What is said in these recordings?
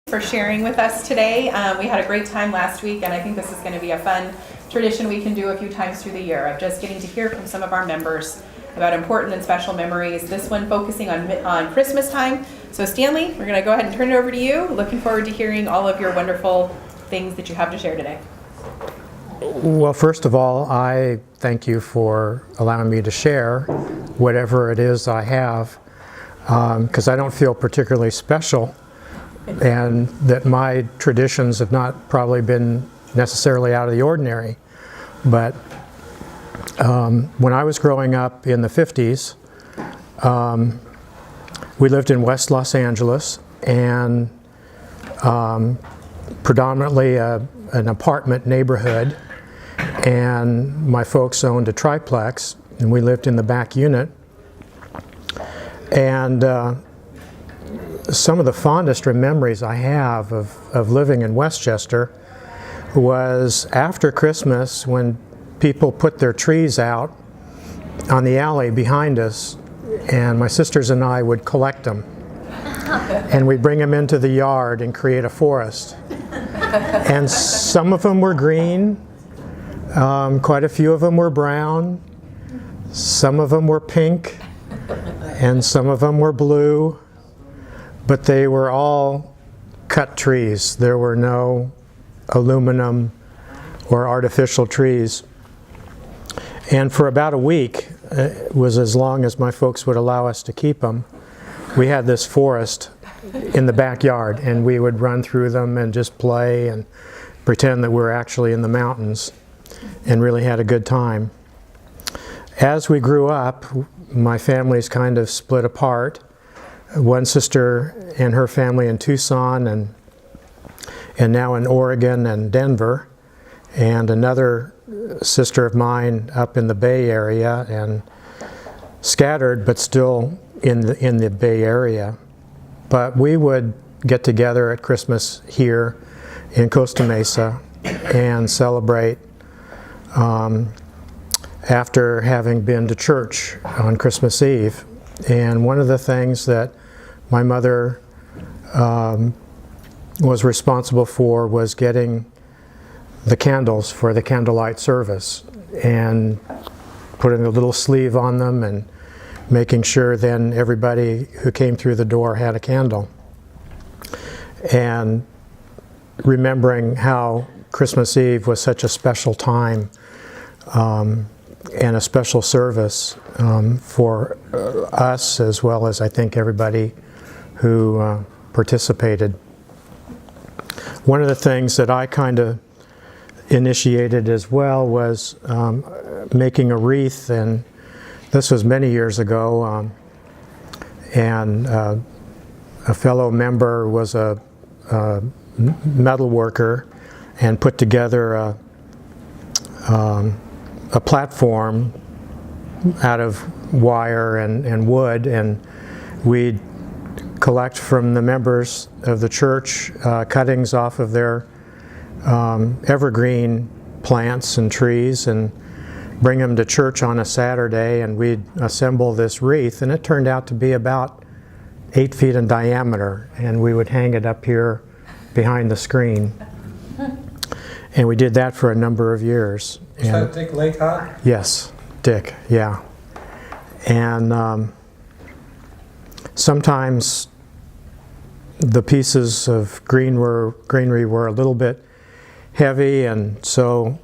For sharing with us today. We had a great time last week, and I think this is going to be a fun tradition we can do a few times through the year of just getting to hear from some of our members about important and special memories. This one focusing on Christmas time. So Stanley, we're going to go ahead and turn it over to you. Looking forward to hearing all of your wonderful things that you have to share today. Well, first of all, I thank you for allowing me to share whatever it is I have, because I don't feel particularly special, and that my traditions have not probably been necessarily out of the ordinary. But when I was growing up in the 50s, we lived in West Los Angeles, and predominantly an apartment neighborhood, and my folks owned a triplex, and we lived in the back unit. And some of the fondest memories I have of living in Westchester was after Christmas when people put their trees out on the alley behind us, and my sisters and I would collect them. And we'd bring them into the yard and create a forest. And some of them were green, quite a few of them were brown, some of them were pink, and some of them were blue. But they were all cut trees. There were no aluminum or artificial trees. And for about a week, it was as long as my folks would allow us to keep them, we had this forest in the backyard, and we would run through them and just play and pretend that we're actually in the mountains, and really had a good time. As we grew up, my family's kind of split apart. One sister and her family in Tucson, and now in Oregon and Denver, and another sister of mine up in the Bay Area, and scattered but still in the Bay Area. But we would get together at Christmas here in Costa Mesa and celebrate after having been to church on Christmas Eve. And one of the things that my mother was responsible for was getting the candles for the candlelight service and putting a little sleeve on them and making sure then everybody who came through the door had a candle. And remembering how Christmas Eve was such a special time and a special service for us, as well as I think everybody who participated. One of the things that I kind of initiated as well was making a wreath, and this was many years ago, and a fellow member was a metal worker and put together a platform out of wire and wood, and we'd collect from the members of the church cuttings off of their evergreen plants and trees and bring them to church on a Saturday, and we'd assemble this wreath, and it turned out to be about 8 feet in diameter, and we would hang it up here behind the screen. And we did that for a number of years. Was that Dick Lakehot? Yes, Dick, yeah. And sometimes the pieces of greenery were a little bit heavy, and so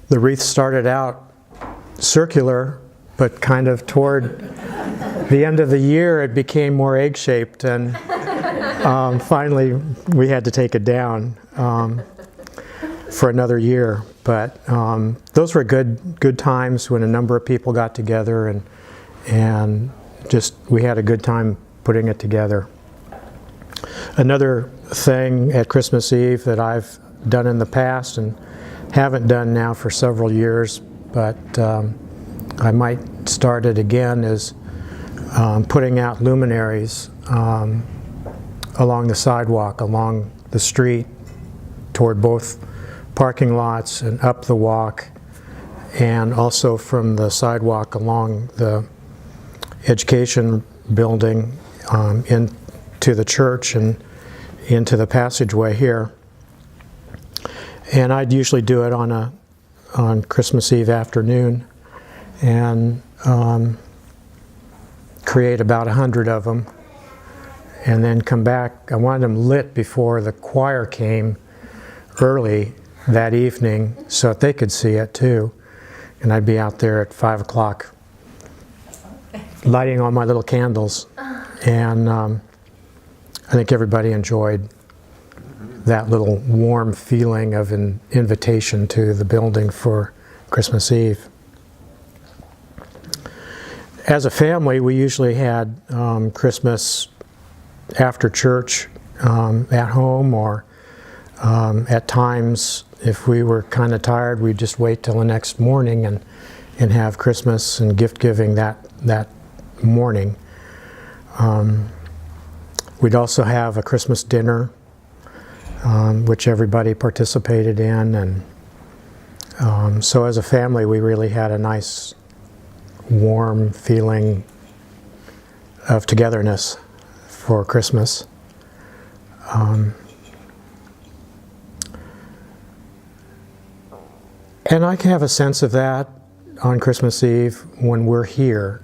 the wreath started out circular, but kind of toward the end of the year it became more egg-shaped, and finally we had to take it down for another year. But those were good times when a number of people got together, and just we had a good time putting it together. Another thing at Christmas Eve that I've done in the past and haven't done now for several years, but I might start it again, is putting out luminaries along the sidewalk, along the street, toward both parking lots and up the walk, and also from the sidewalk along the education building into the church, and into the passageway here. And I'd usually do it on Christmas Eve afternoon and create about 100 of them, and then come back. I wanted them lit before the choir came early that evening so that they could see it too. And I'd be out there at 5 o'clock lighting all my little candles. And I think everybody enjoyed that little warm feeling of an invitation to the building for Christmas Eve. As a family, we usually had Christmas after church at home, or at times, if we were kind of tired, we'd just wait till the next morning and have Christmas and gift giving that morning. We'd also have a Christmas dinner, which everybody participated in, and so as a family, we really had a nice, warm feeling of togetherness for Christmas. And I can have a sense of that on Christmas Eve when we're here,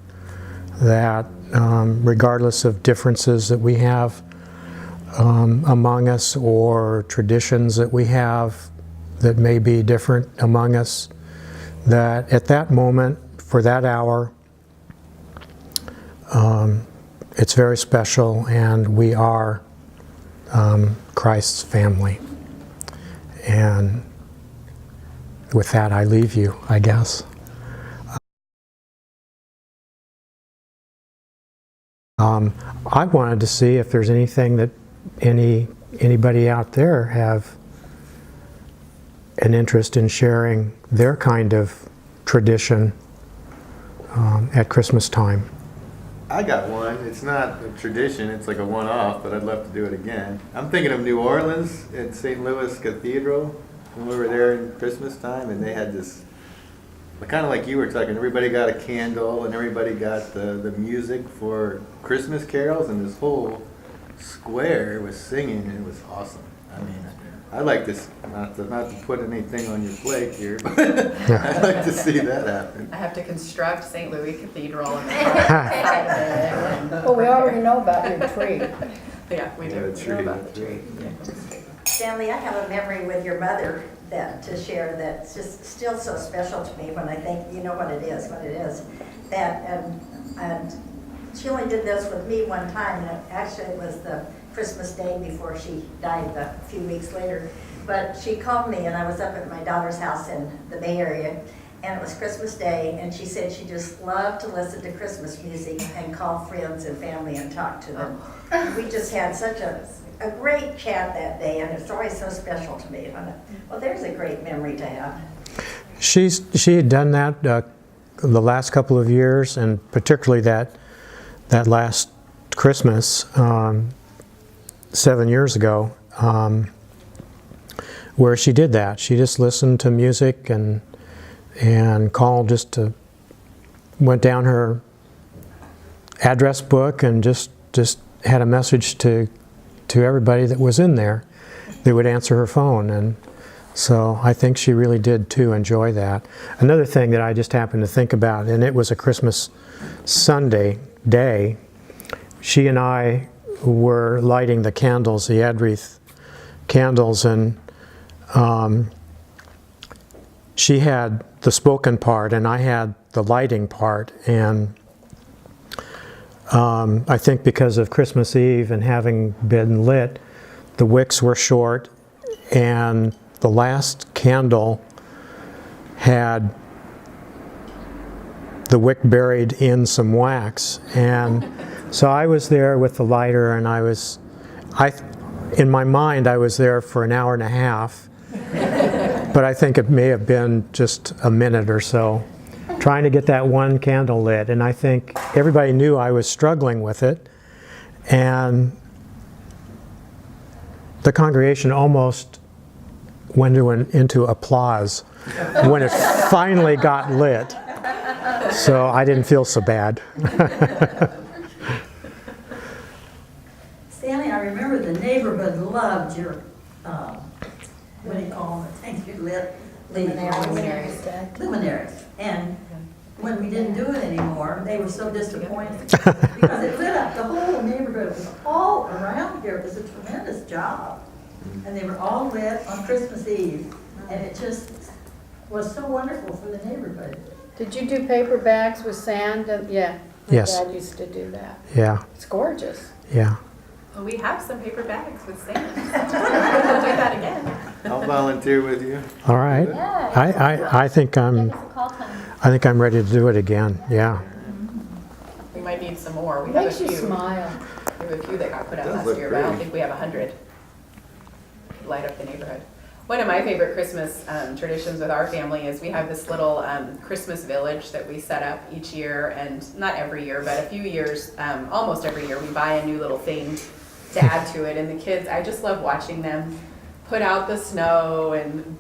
that regardless of differences that we have among us, or traditions that we have that may be different among us, that at that moment, for that hour, it's very special, and we are Christ's family. And with that, I leave you, I guess. I wanted to see if there's anything that anybody out there have an interest in sharing their kind of tradition at Christmas time. I got one. It's not a tradition, it's like a one-off, but I'd love to do it again. I'm thinking of New Orleans at St. Louis Cathedral when we were there in Christmas time, and they had this, kind of like you were talking, everybody got a candle and everybody got the music for Christmas carols, and this whole square was singing, and it was awesome. I mean, I'd like this, not to put anything on your plate here, but I'd like to see that happen. I have to construct St. Louis Cathedral and the Well, we already know about your tree. yeah, we do. Yeah, the We tree, know about the the tree. Yeah. Stanley, I have a memory with your mother to share that's just still so special to me when I think, you know what it is. And she only did this with me one time, and actually it was the Christmas Day before she died a few weeks later. But she called me, and I was up at my daughter's house in the Bay Area, and it was Christmas Day, and she said she just loved to listen to Christmas music and call friends and family and talk to them. We just had such a great chat that day, and it's always so special to me. Well, there's a great memory to have. She had done that the last couple of years, and particularly that last Christmas 7 years ago, where she did that. She just listened to music and called, went down her address book and just had a message to everybody that was in there. They would answer her phone, and so I think she really did too enjoy that. Another thing that I just happened to think about, and it was a Christmas Sunday day, she and I were lighting the candles, the Adreath candles, and she had the spoken part and I had the lighting part, and I think because of Christmas Eve and having been lit, the wicks were short, and the last candle had the wick buried in some wax, and so I was there with the lighter, and in my mind I was there for an hour and a half, but I think it may have been just a minute or so, trying to get that one candle lit, and I think everybody knew I was struggling with it, and the congregation almost went into applause when it finally got lit. So I didn't feel so bad. Stanley, I remember the neighborhood loved your, what do you call them, the things you lit? Luminaries. Luminaries. And when we didn't do it anymore, they were so disappointed. Because it lit up the whole neighborhood. It was all around here. It was a tremendous job. And they were all lit on Christmas Eve. And it just was so wonderful for the neighborhood. Did you do paper bags with sand? Yeah. Yes. My dad used to do that. Yeah, It's gorgeous. yeah. Well, we have some paper bags with sand. We'll do that again. I'll volunteer with you. All right. I think I'm ready to do it again. Yeah. We might need some more. We have a Makes you few. smile. We have a few that got put out Does last look year, but I don't pretty. think we have 100. Light up the neighborhood. One of my favorite Christmas traditions with our family is we have this little Christmas village that we set up each year, and not every year, but a few years, almost every year, we buy a new little thing to add to it. And the kids, I just love watching them put out the snow and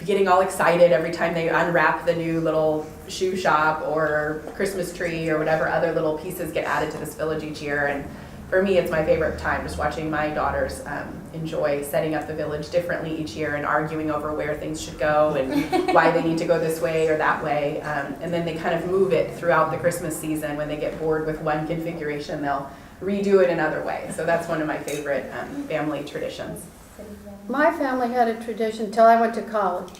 getting all excited every time they unwrap the new little shoe shop or Christmas tree or whatever other little pieces get added to this village each year. And for me, it's my favorite time, just watching my daughters enjoy setting up the village differently each year and arguing over where things should go and why they need to go this way or that way. And then they kind of move it throughout the Christmas season. When they get bored with one configuration, they'll redo it another way. So that's one of my favorite family traditions. My family had a tradition till I went to college.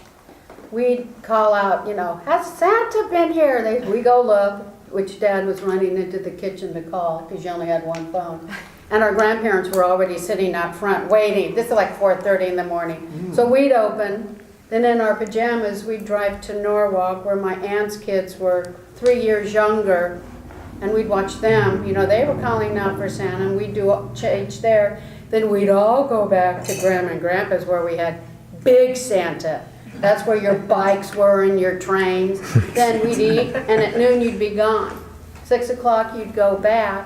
We'd call out, has Santa been here? We go look, which Dad was running into the kitchen to call because you only had one phone. And our grandparents were already sitting out front waiting. This is like 4:30 in the morning. So we'd open, then in our pajamas we'd drive to Norwalk where my aunt's kids were 3 years younger, and we'd watch them. They were calling out for Santa, and we'd do change there. Then we'd all go back to Grandma and Grandpa's where we had big Santa. That's where your bikes were and your trains. Then we'd eat, and at noon you'd be gone. 6 o'clock you'd go back,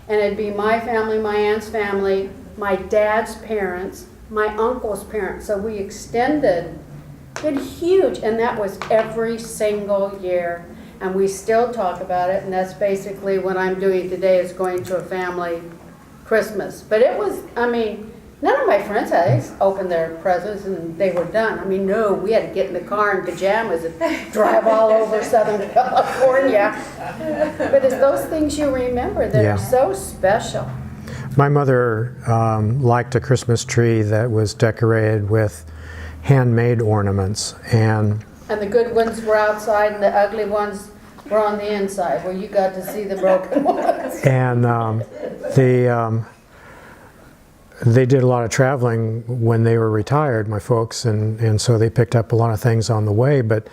and it'd be my family, my aunt's family, my dad's parents, my uncle's parents. So we extended it huge, and that was every single year. And we still talk about it, and that's basically what I'm doing today, is going to a family Christmas. But it was, none of my friends had. They opened their presents and they were done. No, we had to get in the car in pajamas and drive all over Southern California. But it's those things you remember that Yeah. are so special. My mother liked a Christmas tree that was decorated with handmade ornaments, and And the good ones were outside and the ugly ones were on the inside where you got to see the broken ones. they did a lot of traveling when they were retired, my folks, and so they picked up a lot of things on the way. But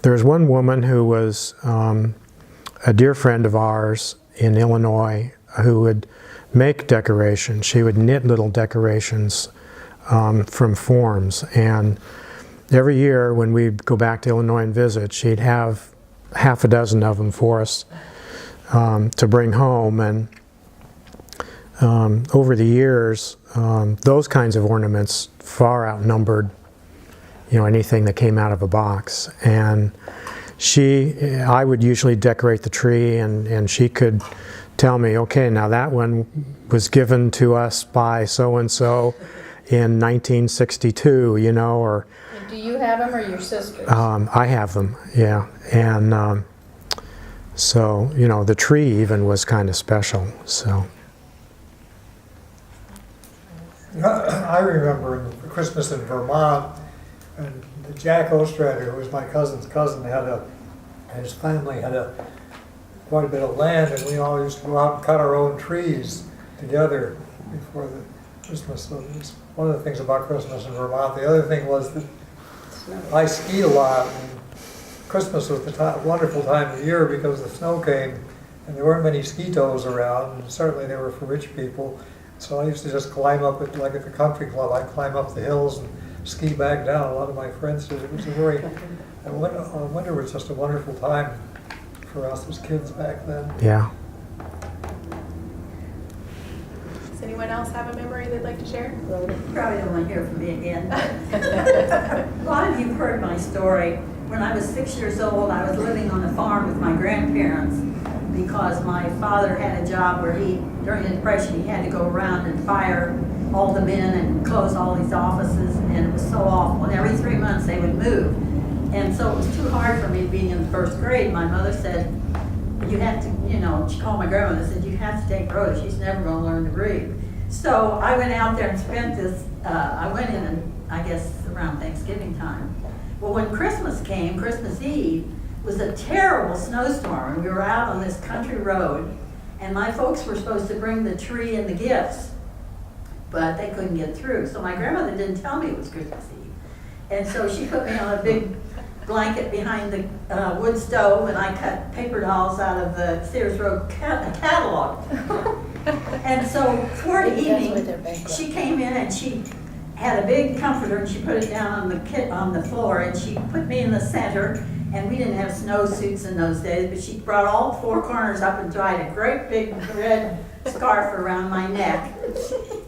there was one woman who was a dear friend of ours in Illinois who would make decorations. She would knit little decorations from forms, and every year when we'd go back to Illinois and visit, she'd have half a dozen of them for us to bring home. And over the years, those kinds of ornaments far outnumbered, anything that came out of a box. And I would usually decorate the tree, and she could tell me, okay, now that one was given to us by so-and-so in 1962, or Do you have them or your sisters? I have them, yeah. And so, the tree even was kind of special, so. I remember in Christmas in Vermont, and Jack Ostrander, who was my cousin's cousin, his family had quite a bit of land, and we all used to go out and cut our own trees together before the Christmas. So it was one of the things about Christmas in Vermont. The other thing was that I skied a lot, and Christmas was the wonderful time of the year because the snow came, and there weren't many skeetos around, and certainly they were for rich people. So I used to just climb up at the country club. I'd climb up the hills and ski back down. A lot of my friends did. It was winter was just a wonderful time for us as kids back then. Yeah. Does anyone else have a memory they'd like to share? Probably don't want to hear from me again. A lot of you have heard my story. When I was 6 years old, I was living on a farm with my grandparents. because my father had a job where during the Depression, he had to go around and fire all the men and close all these offices, and it was so awful. And every 3 months they would move. And so it was too hard for me being in the first grade. My mother said, you have to, she called my grandmother and said, you have to take Rhoda, she's never gonna learn to read. So I went out there and spent I went in, I guess, around Thanksgiving time. Well, when Christmas came, Christmas Eve, was a terrible snowstorm, and we were out on this country road, and my folks were supposed to bring the tree and the gifts, but they couldn't get through. So my grandmother didn't tell me it was Christmas Eve. And so she put me on a big blanket behind the wood stove, and I cut paper dolls out of the Sears Road catalog. And so toward the evening, she came in and she had a big comforter, and she put it down on the floor, and she put me in the center. And we didn't have snowsuits in those days, but she brought all four corners up and tied a great big red scarf around my neck.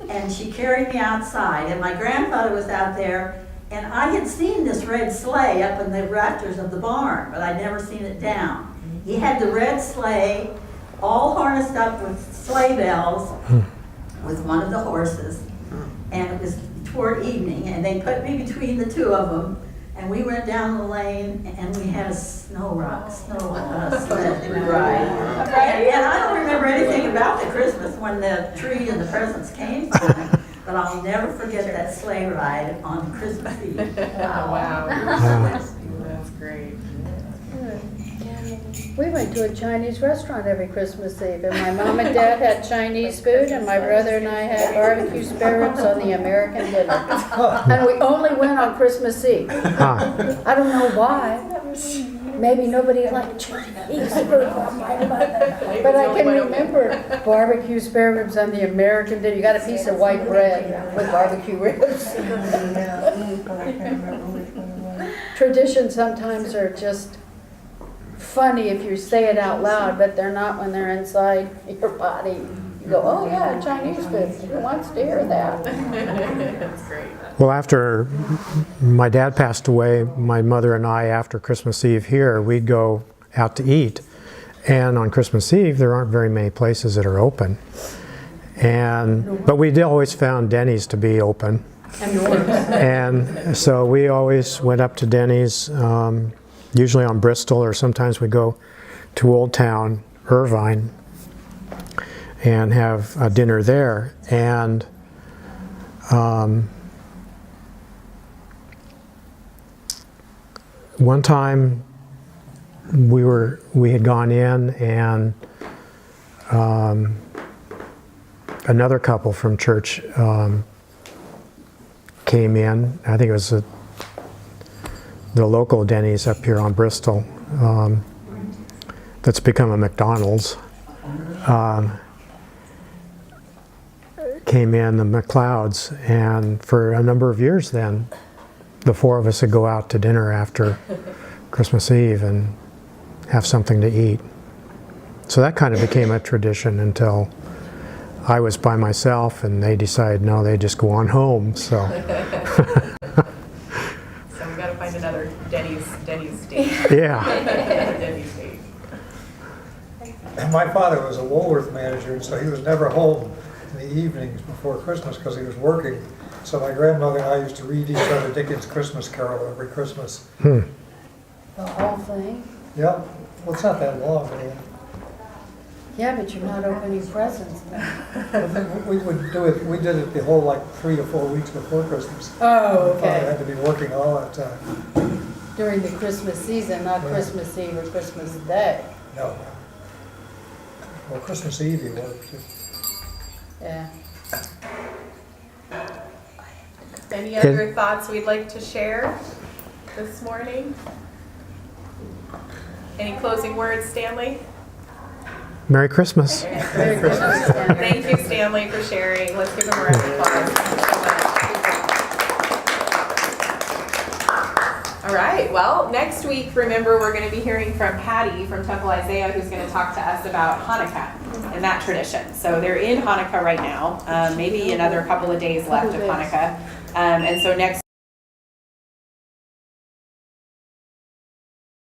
And she carried me outside, and my grandfather was out there, and I had seen this red sleigh up in the rafters of the barn, but I'd never seen it down. He had the red sleigh all harnessed up with sleigh bells with one of the horses, and it was toward evening, and they put me between the two of them. And we went down the lane, and we had a sled ride. And I don't remember anything about the Christmas when the tree and the presents came for me, but I'll never forget that sleigh ride on Christmas Eve. Wow. That's great. We went to a Chinese restaurant every Christmas Eve, and my mom and dad had Chinese food, and my brother and I had barbecue spare ribs on the American dinner. And we only went on Christmas Eve. I don't know why. Maybe nobody liked Chinese food, but I can remember barbecue spare ribs on the American dinner. You got a piece of white bread with barbecue ribs. Traditions sometimes are just funny if you say it out loud, but they're not when they're inside your body. You go, oh yeah, Chinese food. Who wants to hear that? That's great. Well, after my dad passed away, my mother and I, after Christmas Eve here, we'd go out to eat. And on Christmas Eve, there aren't very many places that are open. But we always found Denny's to be open. And so we always went up to Denny's, usually on Bristol, or sometimes we go to Old Town, Irvine, and have a dinner there. And one time we had gone in, and another couple from church came in. I think it was the local Denny's up here on Bristol, that's become a McDonald's, came in, the McLeods, and for a number of years then, the four of us would go out to dinner after Christmas Eve and have something to eat. So that kind of became a tradition until I was by myself, and they decided, no, they just go on home, so. So we got to find another Denny's state. Yeah. Denny's state. And my father was a Woolworth manager, and so he was never home in the evenings before Christmas because he was working. So my grandmother and I used to read each other Dickens' Christmas Carol every Christmas. The whole thing? Yep. Well, it's not that long, man. Yeah, but you're not opening presents then. We would do it. We did it the whole 3 or 4 weeks before Christmas. Oh, My father okay. had to be working all that time. During the Christmas season, not Yeah. Christmas Eve or Christmas Day. No. Well, Christmas Eve he worked. Yeah. Any other thoughts we'd like to share this morning? Any closing words, Stanley? Merry Christmas. Merry Christmas, Stanley. Thank you, Stanley, for sharing. Let's give him a round of applause. Thank you so much. All right, well, next week, remember, we're going to be hearing from Patty from Temple Isaiah, who's going to talk to us about Hanukkah and that tradition. So they're in Hanukkah right now, maybe another couple of days left of Hanukkah. And so next